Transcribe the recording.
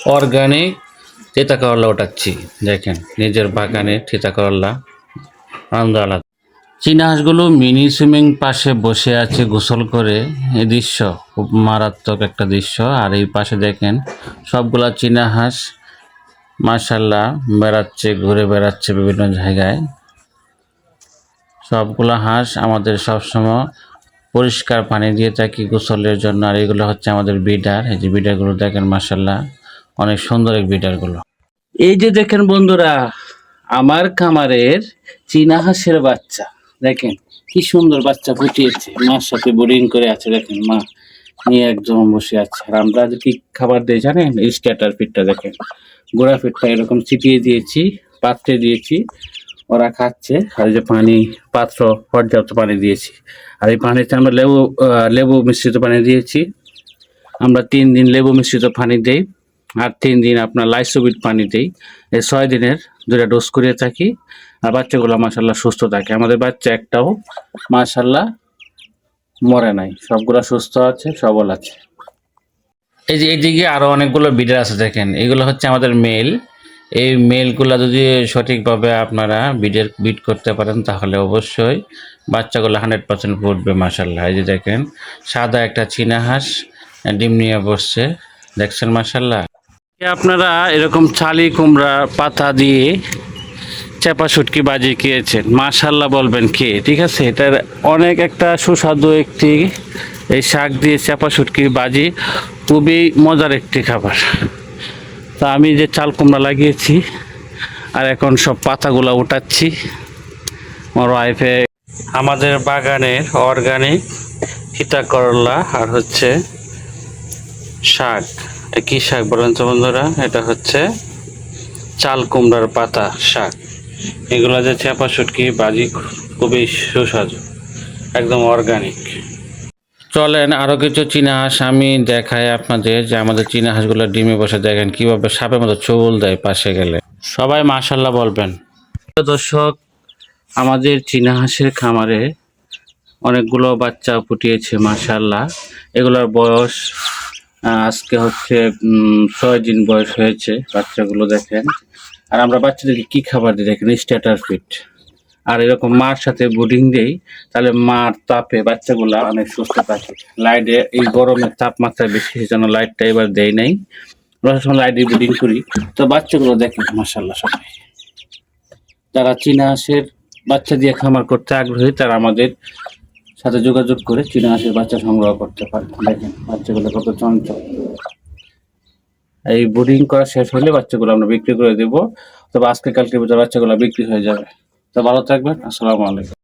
Organic তিতা করলা ওঠাচ্ছি। দেখেন নিজের বাগানে তিতা করলা আনন্দ আলাদা। চীনা হাঁসগুলো মিনি সুইমিং পাশে বসে আছে গোসল করে। এই দৃশ্য খুব মারাত্মক একটা দৃশ্য। আর এই পাশে দেখেন সবগুলা চীনা হাঁস মাশাআল্লাহ বেড়াচ্ছে, ঘুরে বেড়াচ্ছে বিভিন্ন জায়গায়। সবগুলা হাঁস আমাদের সবসময় পরিষ্কার পানি দিয়ে থাকি গোসলের জন্য। আর এগুলো হচ্ছে আমাদের বিডার। এই যে বিডারগুলো দেখেন মাশাআল্লাহ অনেক সুন্দর এই বিডারগুলো। এই যে দেখেন বন্ধুরা, আমার খামারের চীনা হাঁসের বাচ্চা দেখেন কি সুন্দর বাচ্চা ফুটিয়েছে। মার সাথে বোর্ডিং করে আছে, দেখেন মা নিয়ে একদম বসে আছে। আর আমরা কি খাবার দিই জানেন? স্টার্টার ফিডটা দেখেন, গোড়া ফিডটা এরকম ছিটিয়ে দিয়েছি, পাত্রে দিয়েছি, ওরা খাচ্ছে। আর এই যে পানি পাত্র পর্যাপ্ত পানি দিয়েছি। আর এই পানিতে আমরা লেবু মিশ্রিত পানি দিয়েছি। আমরা 3 দিন লেবু মিশ্রিত পানি দেই, আর 3 দিন আপনার লাইসোবিট পানি দেই। এই 6 দিনের 2টা ডোজ করিয়ে থাকি। আর বাচ্চাগুলো মাশাআল্লাহ সুস্থ থাকে। আমাদের বাচ্চা একটাও মাশাআল্লাহ মরে নাই, সবগুলা সুস্থ আছে, সবল আছে। এই যে এইদিকে আরো অনেকগুলো বিডার আছে দেখেন, এগুলো হচ্ছে আমাদের মেল। এই মেলগুলা যদি সঠিকভাবে আপনারা বিড করতে পারেন তাহলে অবশ্যই বাচ্চাগুলো 100% ফুটবে মাশাআল্লাহ। এই যে দেখেন সাদা একটা চীনা হাঁস ডিম নিয়ে বসছে, দেখছেন মাশাআল্লাহ। আপনারা এরকম ছালি কুমড়া পাতা দিয়ে চাপা শুটকি বাজি খেয়েছেন, মাশাআল্লাহ বলবেন কে, ঠিক আছে? এটার অনেক একটা সুস্বাদু একটি এই শাক দিয়ে চাপা শুটকি বাজি খুবই মজার একটি খাবার। তা আমি যে চাল কুমড়া লাগিয়েছি আর এখন সব পাতাগুলো উঠাচ্ছি। আমার ওয়াইফে আমাদের বাগানের অর্গানিক তিতা করলা আর হচ্ছে শাক। কি শাক বলেন তো বন্ধুরা? এটা হচ্ছে চাল কুমড়ার পাতা শাক। এগুলো যে চাপা শুটকি বাজি খুবই সুস্বাদু, একদম অর্গানিক। চলেন আরো কিছু চীনা হাঁস আমি দেখাই আপনাদের, যে আমাদের চীনা হাঁসগুলো ডিমে বসে দেখেন কিভাবে সাপের মতো চুল দেয় পাশে গেলে। সবাই মাশাআল্লাহ বলবেন। দর্শক, আমাদের চীনা হাঁসের খামারে অনেকগুলো বাচ্চা ফুটিয়েছে মাশাআল্লাহ। এগুলোর বয়স আজকে হচ্ছে 6 দিন বয়স হয়েছে বাচ্চাগুলো দেখেন। আর আমরা বাচ্চাদেরকে কি খাবার দিই দেখেন, স্টার্টার ফিড। আর এরকম মার সাথে বোর্ডিং দেই, তাহলে মার তাপে বাচ্চাগুলো অনেক সুস্থ থাকে। লাইটে এই গরমের তাপমাত্রা বেশি, সেজন্য লাইটটা এবার দেই নাই, লাইটে বোর্ডিং করি। তো বাচ্চাগুলো দেখেন মাশাআল্লাহ। সবাই যারা চীনা হাঁসের বাচ্চা দিয়ে খামার করতে আগ্রহী তারা আমাদের সাথে যোগাযোগ করে চীনা হাঁসের বাচ্চা সংগ্রহ করতে পারে। দেখেন বাচ্চাগুলো কত চঞ্চল। এই বোর্ডিং করা শেষ হলে বাচ্চাগুলো আমরা বিক্রি করে দেবো। তবে আজকে কালকের ভিতরে বাচ্চাগুলো বিক্রি হয়ে যাবে। তো ভালো থাকবেন, আসসালামু আলাইকুম।